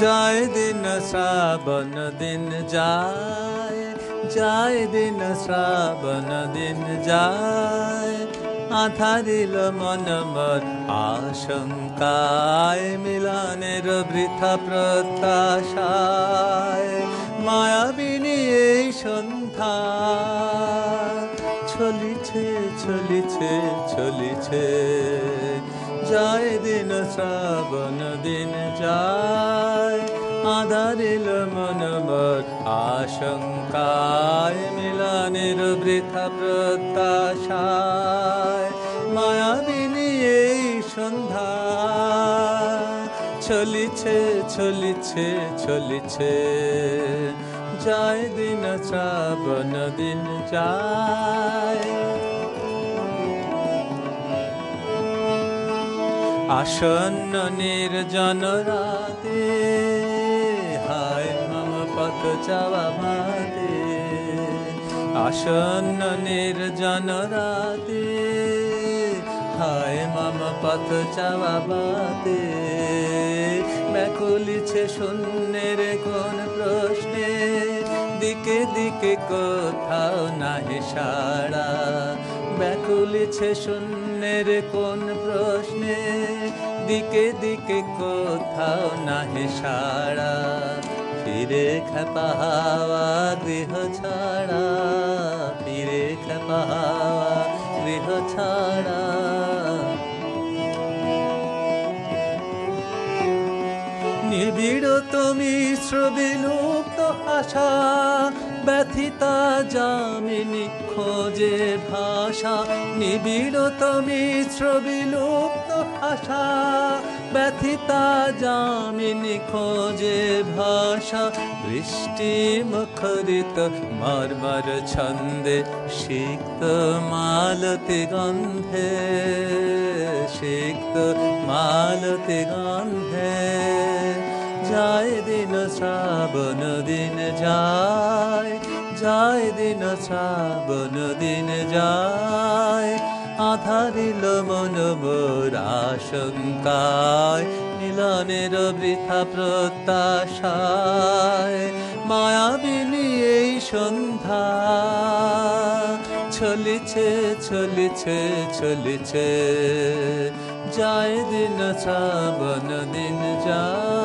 যায় দিন শ্রাবণ দিন যায়, যায় দিন শ্রাবণ দিন যায়, আধারিল মন মোর আশঙ্কায়, মিলনের বৃথা প্রত্যাশায়, মায়াবিনী এই সন্ধ্যা চলিছে চলিছে চলিছে, যায় দিন শ্রাবণ দিন যায়, আধারিল মন মোর আশঙ্কায়, মিলনের বৃথা প্রত্যাশায়, মায়াবিনী এই সন্ধ্যা চলিছে চলিছে চলিছে, যায় দিন শ্রাবণ দিন যায়। আসন্ন নির্জন রাতে, হায় মম পথ চাওয়া ভাতে, আসন্ন নির্জন রাতে, হায় মম পথ চাওয়া ভাতে, ব্যাকুলিছে শূন্যের কোন প্রশ্নে, দিকে দিকে কোথাও নাহি সাড়া, ব্যাকুলিছে শূন্যের কোন প্রশ্নে, দিকে দিকে কোথাও নাহি সাড়া, ফিরে খেপা হাওয়া গৃহ ছাড়া, ফিরে খেপা হাওয়া গৃহ ছাড়া, নিবিড় তুমি শ্রবিলুপ্ত আশা, ব্যথিতা যামিনী খোঁজে ভাষা, নিবিড় তুমি শ্রবিলুপ্ত আশা, ব্যথিতা যামিনী খোঁজে ভাষা, বৃষ্টি মুখরিত মর্মর ছন্দে, সিক্ত মালতি গন্ধে, সিক্ত মালতি গন্ধে, যায় দিন শ্রাবণ দিন যায়, যায় দিন শ্রাবণ দিন যায়, আধারিল মন মোর আশঙ্কায়, মিলনের বৃথা প্রত্যাশায়, মায়াবিনী এই সন্ধ্যা চলিছে চলিছে চলিছে, যায় দিন শ্রাবণ দিন যায়।